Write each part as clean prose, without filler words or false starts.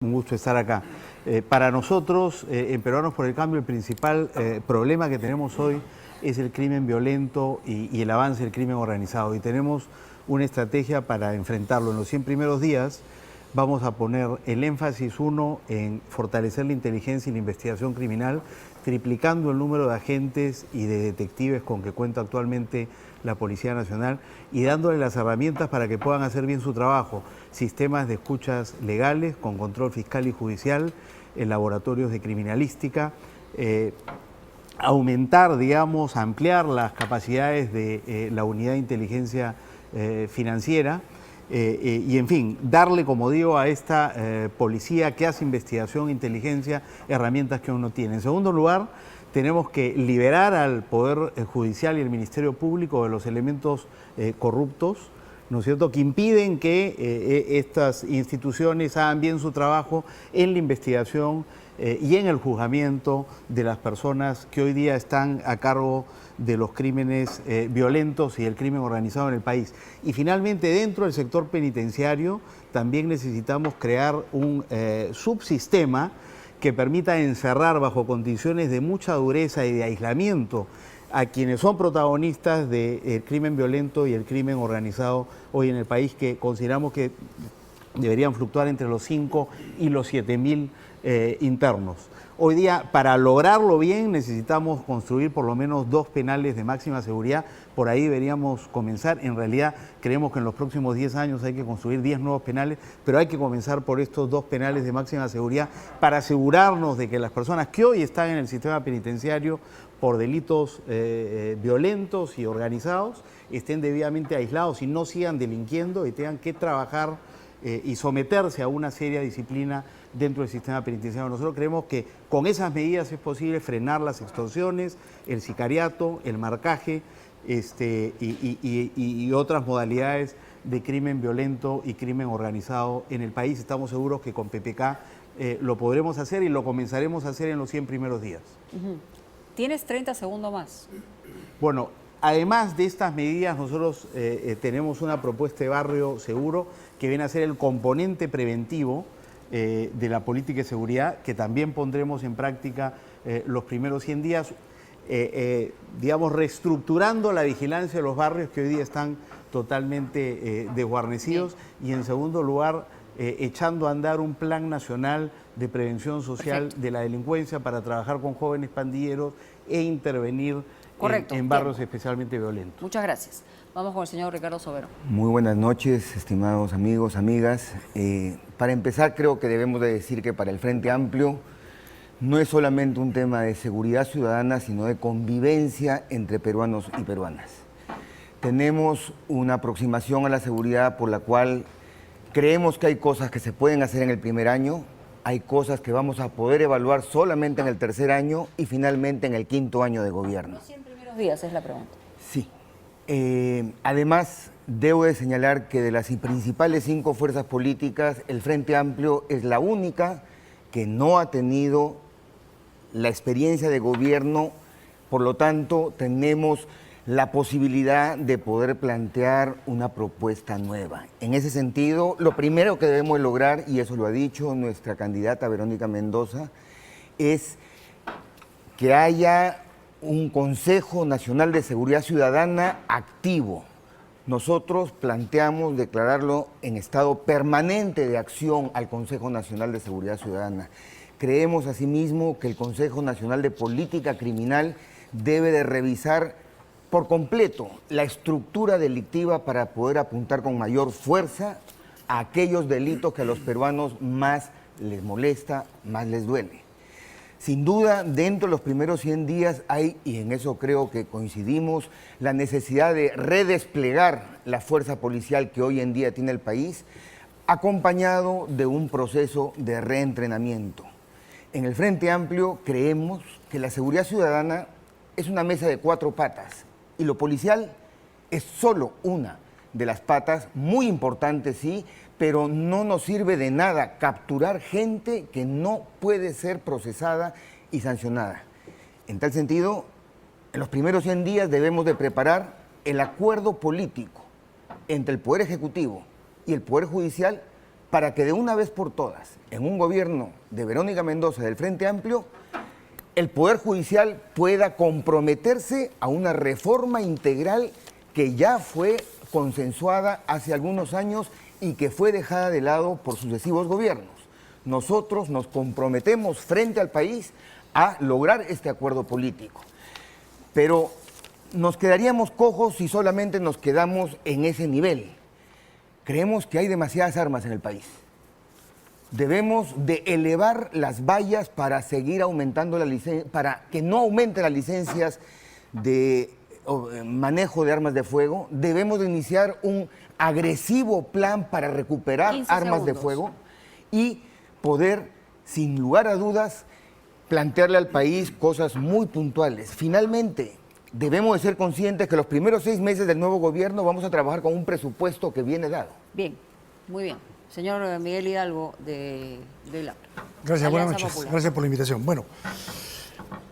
Un gusto estar acá. Para nosotros, en Peruanos por el Cambio, el principal problema que tenemos hoy es el crimen violento y el avance del crimen organizado. Y tenemos una estrategia para enfrentarlo. En los 100 primeros días vamos a poner el énfasis, uno, en fortalecer la inteligencia y la investigación criminal, triplicando el número de agentes y de detectives con que cuenta actualmente la Policía Nacional y dándole las herramientas para que puedan hacer bien su trabajo. Sistemas de escuchas legales con control fiscal y judicial, laboratorios de criminalística, aumentar, digamos, ampliar las capacidades de la unidad de inteligencia financiera y, en fin, darle, como digo, a esta policía que hace investigación, inteligencia, herramientas que uno tiene. En segundo lugar, tenemos que liberar al Poder Judicial y al Ministerio Público de los elementos corruptos, ¿no es cierto?, que impiden que estas instituciones hagan bien su trabajo en la investigación y en el juzgamiento de las personas que hoy día están a cargo de los crímenes violentos y el crimen organizado en el país. Y finalmente, dentro del sector penitenciario, también necesitamos crear un subsistema que permita encerrar bajo condiciones de mucha dureza y de aislamiento a quienes son protagonistas del crimen violento y el crimen organizado hoy en el país, que consideramos que deberían fluctuar entre los 5 y los 7.000 internos. Hoy día, para lograrlo bien, necesitamos construir por lo menos 2 penales de máxima seguridad. Por ahí deberíamos comenzar. En realidad, creemos que en los próximos 10 años hay que construir 10 nuevos penales, pero hay que comenzar por estos 2 penales de máxima seguridad para asegurarnos de que las personas que hoy están en el sistema penitenciario por delitos violentos y organizados estén debidamente aislados y no sigan delinquiendo y tengan que trabajar y someterse a una seria disciplina dentro del sistema penitenciario. Nosotros creemos que con esas medidas es posible frenar las extorsiones, el sicariato, el marcaje y otras modalidades de crimen violento y crimen organizado en el país. Estamos seguros que con PPK lo podremos hacer y lo comenzaremos a hacer en los 100 primeros días. Tienes 30 segundos más. Bueno, además de estas medidas, nosotros tenemos una propuesta de barrio seguro que viene a ser el componente preventivo de la política de seguridad, que también pondremos en práctica los primeros 100 días, digamos, reestructurando la vigilancia de los barrios que hoy día están totalmente desguarnecidos. Y en segundo lugar, echando a andar un plan nacional de prevención social de la delincuencia para trabajar con jóvenes pandilleros e intervenir en barrios especialmente violentos. Muchas gracias. Vamos con el señor Ricardo Sobero. Muy buenas noches, estimados amigos, amigas. Para empezar, creo que debemos de decir que para el Frente Amplio no es solamente un tema de seguridad ciudadana, sino de convivencia entre peruanos y peruanas. Tenemos una aproximación a la seguridad por la cual creemos que hay cosas que se pueden hacer en el primer año, hay cosas que vamos a poder evaluar solamente en el tercer año y finalmente en el 5.º año de gobierno. Los 100 primeros días es la pregunta. Sí. Además, debo de señalar que de las principales 5 fuerzas políticas, el Frente Amplio es la única que no ha tenido la experiencia de gobierno, por lo tanto, tenemos la posibilidad de poder plantear una propuesta nueva. En ese sentido, lo primero que debemos lograr, y eso lo ha dicho nuestra candidata Verónica Mendoza, es que haya un Consejo Nacional de Seguridad Ciudadana activo. Nosotros planteamos declararlo en estado permanente de acción al Consejo Nacional de Seguridad Ciudadana. Creemos asimismo que el Consejo Nacional de Política Criminal debe de revisar por completo la estructura delictiva para poder apuntar con mayor fuerza a aquellos delitos que a los peruanos más les molesta, más les duele. Sin duda, dentro de los primeros 100 días hay, y en eso creo que coincidimos, la necesidad de redesplegar la fuerza policial que hoy en día tiene el país, acompañado de un proceso de reentrenamiento. En el Frente Amplio creemos que la seguridad ciudadana es una mesa de 4 patas y lo policial es solo una de las patas, muy importante sí, pero no nos sirve de nada capturar gente que no puede ser procesada y sancionada. En tal sentido, en los primeros 100 días debemos de preparar el acuerdo político entre el Poder Ejecutivo y el Poder Judicial para que de una vez por todas, en un gobierno de Verónica Mendoza del Frente Amplio, el Poder Judicial pueda comprometerse a una reforma integral que ya fue consensuada hace algunos años y que fue dejada de lado por sucesivos gobiernos. Nosotros nos comprometemos frente al país a lograr este acuerdo político. Pero nos quedaríamos cojos si solamente nos quedamos en ese nivel. Creemos que hay demasiadas armas en el país. Debemos de elevar las vallas para seguir aumentando la licencia, para que no aumenten las licencias de manejo de armas de fuego. Debemos de iniciar un agresivo plan para recuperar armas de fuego y poder, sin lugar a dudas, plantearle al país cosas muy puntuales. Finalmente, debemos de ser conscientes que los primeros 6 meses del nuevo gobierno vamos a trabajar con un presupuesto que viene dado. Bien, muy bien. Señor Miguel Hidalgo de la Gracias, buenas Alianza noches. Popular. Gracias por la invitación. Bueno,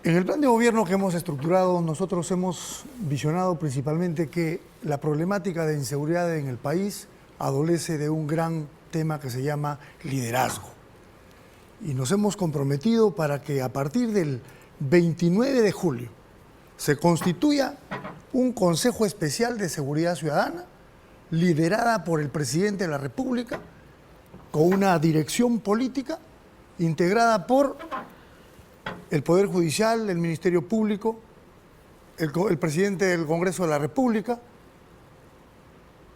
en el plan de gobierno que hemos estructurado, nosotros hemos visionado principalmente que la problemática de inseguridad en el país adolece de un gran tema que se llama liderazgo. Y nos hemos comprometido para que a partir del 29 de julio se constituya un Consejo Especial de Seguridad Ciudadana liderada por el Presidente de la República, con una dirección política integrada por el Poder Judicial, el Ministerio Público, el Presidente del Congreso de la República,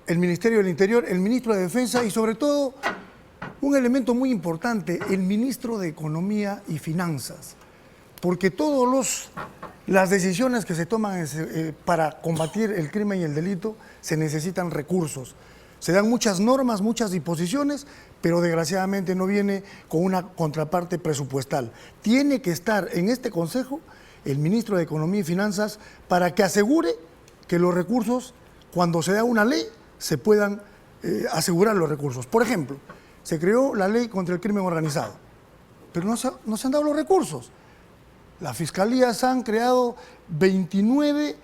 el Ministerio del Interior, el Ministro de Defensa y sobre todo un elemento muy importante, el Ministro de Economía y Finanzas, porque todas las decisiones que se toman para combatir el crimen y el delito se necesitan recursos. Se dan muchas normas, muchas disposiciones, pero desgraciadamente no viene con una contraparte presupuestal. Tiene que estar en este Consejo el Ministro de Economía y Finanzas para que asegure que los recursos, cuando se da una ley, se puedan asegurar los recursos. Por ejemplo, se creó la ley contra el crimen organizado, pero no se han dado los recursos. Las fiscalías han creado 29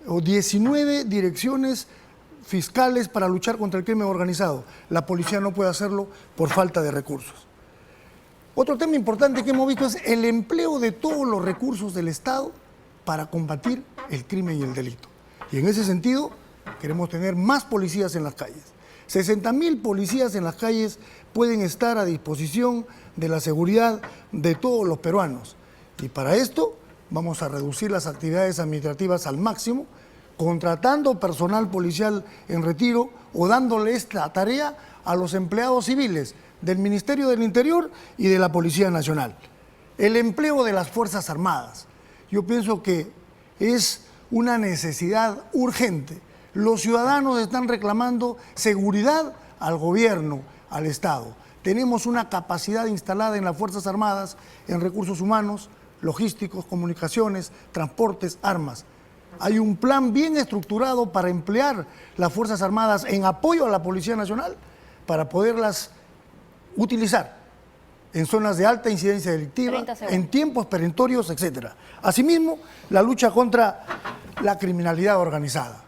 o 19 direcciones fiscales para luchar contra el crimen organizado. La policía no puede hacerlo por falta de recursos. Otro tema importante que hemos visto es el empleo de todos los recursos del Estado para combatir el crimen y el delito. Y en ese sentido, queremos tener más policías en las calles. 60.000 policías en las calles pueden estar a disposición de la seguridad de todos los peruanos. Y para esto vamos a reducir las actividades administrativas al máximo, contratando personal policial en retiro o dándole esta tarea a los empleados civiles del Ministerio del Interior y de la Policía Nacional. El empleo de las Fuerzas Armadas. Yo pienso que es una necesidad urgente. Los ciudadanos están reclamando seguridad al gobierno, al Estado. Tenemos una capacidad instalada en las Fuerzas Armadas, en recursos humanos, logísticos, comunicaciones, transportes, armas. Hay un plan bien estructurado para emplear las Fuerzas Armadas en apoyo a la Policía Nacional para poderlas utilizar en zonas de alta incidencia delictiva, en tiempos perentorios, etc. Asimismo, la lucha contra la criminalidad organizada.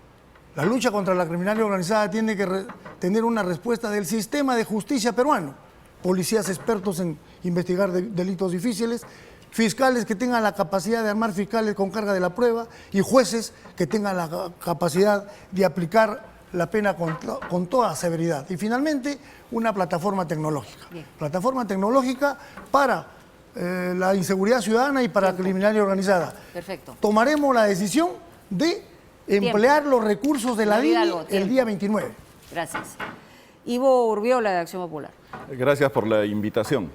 La lucha contra la criminalidad organizada tiene que tener una respuesta del sistema de justicia peruano. Policías expertos en investigar delitos difíciles, fiscales que tengan la capacidad de armar fiscales con carga de la prueba y jueces que tengan la capacidad de aplicar la pena con toda severidad. Y finalmente, una plataforma tecnológica. Bien. Plataforma tecnológica para la inseguridad ciudadana y para la criminalidad organizada. Perfecto. Tomaremos la decisión de emplear los recursos de la DINI el día 29. Gracias. Ivo Urbiola, de Acción Popular. Gracias por la invitación.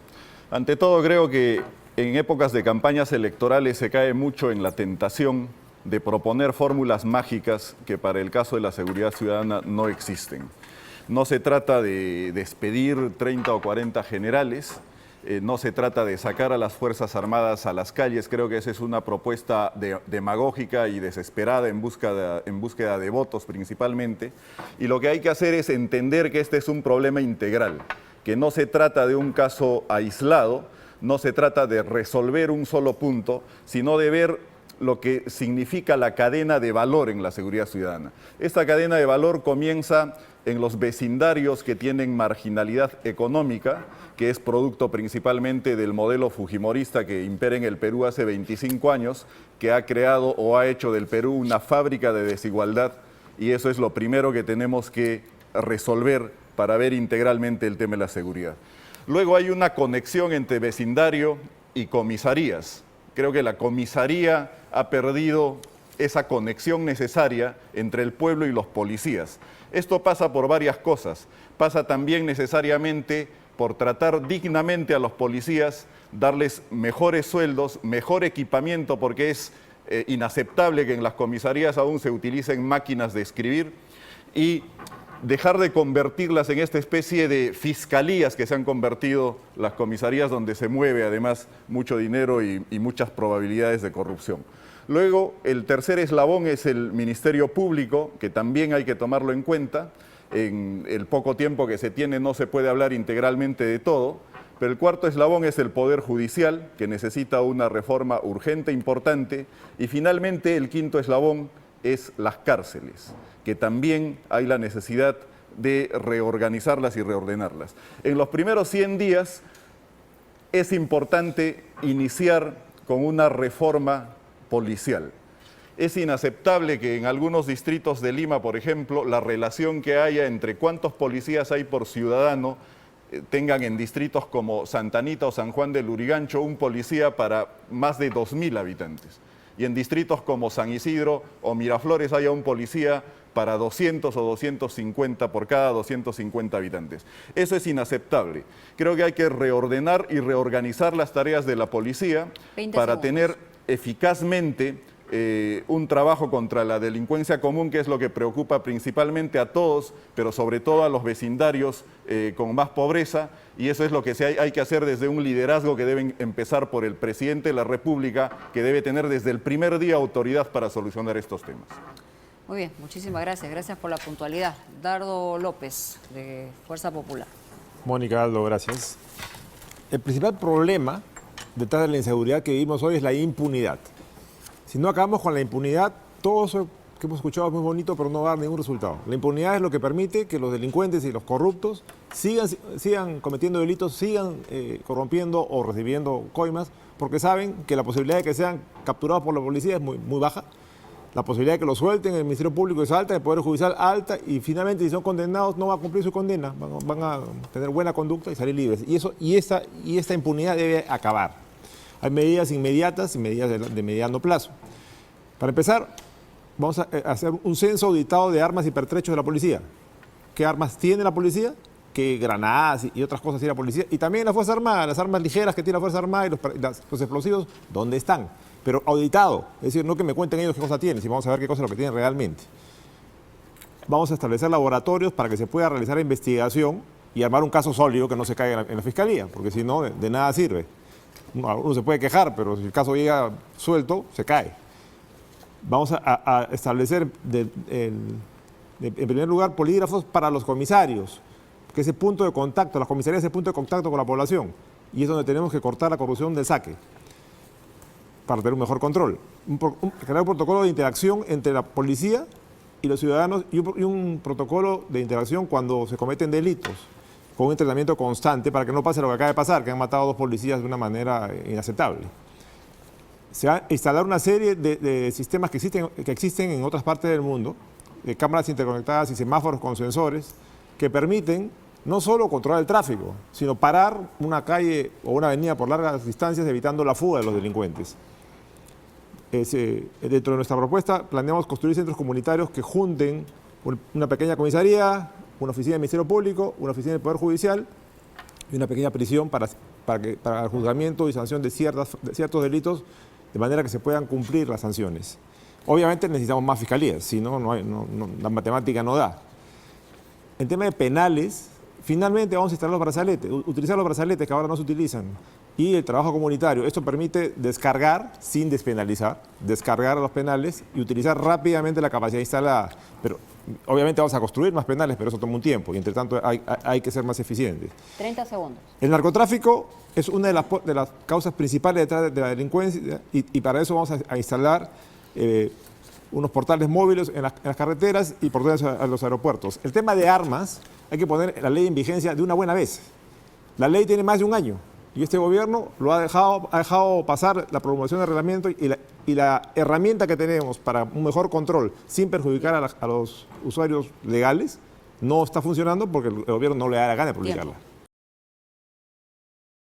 Ante todo, creo que en épocas de campañas electorales se cae mucho en la tentación de proponer fórmulas mágicas que para el caso de la seguridad ciudadana no existen. No se trata de despedir 30 o 40 generales, no se trata de sacar a las Fuerzas Armadas a las calles. Creo que esa es una propuesta demagógica y desesperada en búsqueda de votos principalmente. Y lo que hay que hacer es entender que este es un problema integral, que no se trata de un caso aislado, no se trata de resolver un solo punto, sino de ver lo que significa la cadena de valor en la seguridad ciudadana. Esta cadena de valor comienza en los vecindarios que tienen marginalidad económica, que es producto principalmente del modelo fujimorista que impera en el Perú hace 25 años, que ha creado o ha hecho del Perú una fábrica de desigualdad, y eso es lo primero que tenemos que resolver para ver integralmente el tema de la seguridad. Luego hay una conexión entre vecindario y comisarías. Creo que la comisaría ha perdido esa conexión necesaria entre el pueblo y los policías. Esto pasa por varias cosas. Pasa también necesariamente por tratar dignamente a los policías, darles mejores sueldos, mejor equipamiento, porque es inaceptable que en las comisarías aún se utilicen máquinas de escribir, y dejar de convertirlas en esta especie de fiscalías que se han convertido las comisarías, donde se mueve además mucho dinero y muchas probabilidades de corrupción. Luego, el tercer eslabón es el Ministerio Público, que también hay que tomarlo en cuenta. En el poco tiempo que se tiene no se puede hablar integralmente de todo, pero el cuarto eslabón es el Poder Judicial, que necesita una reforma urgente, importante, y finalmente el quinto eslabón es las cárceles, que también hay la necesidad de reorganizarlas y reordenarlas. En los primeros 100 días es importante iniciar con una reforma policial. Es inaceptable que en algunos distritos de Lima, por ejemplo, la relación que haya entre cuántos policías hay por ciudadano tengan en distritos como Santa Anita o San Juan del Lurigancho un policía para más de 2.000 habitantes. Y en distritos como San Isidro o Miraflores haya un policía para 200 o 250 por cada 250 habitantes. Eso es inaceptable. Creo que hay que reordenar y reorganizar las tareas de la policía para tener eficazmente un trabajo contra la delincuencia común, que es lo que preocupa principalmente a todos, pero sobre todo a los vecindarios con más pobreza, y eso es lo que hay que hacer desde un liderazgo que debe empezar por el presidente de la República, que debe tener desde el primer día autoridad para solucionar estos temas. Muy bien, muchísimas gracias. Gracias por la puntualidad. Dardo López, de Fuerza Popular. Mónica Aldo, gracias. El principal problema detrás de la inseguridad que vivimos hoy es la impunidad. Si no acabamos con la impunidad, todo eso que hemos escuchado es muy bonito, pero no va a dar ningún resultado. La impunidad es lo que permite que los delincuentes y los corruptos sigan cometiendo delitos, sigan corrompiendo o recibiendo coimas, porque saben que la posibilidad de que sean capturados por la policía es muy baja. La posibilidad de que los suelten en el Ministerio Público es alta, el Poder Judicial alta, y finalmente si son condenados no van a cumplir su condena, van a tener buena conducta y salir libres. Y esta impunidad debe acabar. Hay medidas inmediatas y medidas de mediano plazo. Para empezar, vamos a hacer un censo auditado de armas y pertrechos de la policía. ¿Qué armas tiene la policía? ¿Qué granadas y otras cosas tiene la policía? Y también la Fuerza Armada, las armas ligeras que tiene la Fuerza Armada y los explosivos, ¿dónde están? Pero auditado, es decir, no que me cuenten ellos qué cosa tienen, sino vamos a ver qué cosa es lo que tienen realmente. Vamos a establecer laboratorios para que se pueda realizar investigación y armar un caso sólido que no se caiga en la fiscalía, porque si no, de nada sirve. Uno se puede quejar, pero si el caso llega suelto, se cae. Vamos a establecer, en primer lugar, polígrafos para los comisarios, que es el punto de contacto, las comisarías es el punto de contacto con la población, y es donde tenemos que cortar la corrupción del saque, para tener un mejor control. Crear un protocolo de interacción entre la policía y los ciudadanos, y un protocolo de interacción cuando se cometen delitos, con un entrenamiento constante para que no pase lo que acaba de pasar, que han matado a 2 policías de una manera inaceptable. Se va a instalar una serie de sistemas que existen en otras partes del mundo, de cámaras interconectadas y semáforos con sensores, que permiten no solo controlar el tráfico, sino parar una calle o una avenida por largas distancias, evitando la fuga de los delincuentes. Dentro de nuestra propuesta planeamos construir centros comunitarios que junten una pequeña comisaría, una oficina del Ministerio Público, una oficina del Poder Judicial y una pequeña prisión para el juzgamiento y sanción de ciertos delitos, de manera que se puedan cumplir las sanciones. Obviamente necesitamos más fiscalías, si no, la matemática no da. En tema de penales, finalmente vamos a instalar los brazaletes, utilizar los brazaletes que ahora no se utilizan, y el trabajo comunitario. Esto permite descargar, sin despenalizar, descargar a los penales y utilizar rápidamente la capacidad instalada. Pero Obviamente vamos a construir más penales, pero eso toma un tiempo y entre tanto hay que ser más eficientes. 30 segundos. El narcotráfico es una de las causas principales detrás de la delincuencia y para eso vamos a instalar unos portales móviles en las carreteras y portales a los aeropuertos. El tema de armas, hay que poner la ley en vigencia de una buena vez. La ley tiene más de un año y este gobierno lo ha dejado pasar la promulgación del reglamento y la herramienta que tenemos para un mejor control sin perjudicar a los usuarios legales no está funcionando porque el gobierno no le da la gana de publicarla. Tiempo.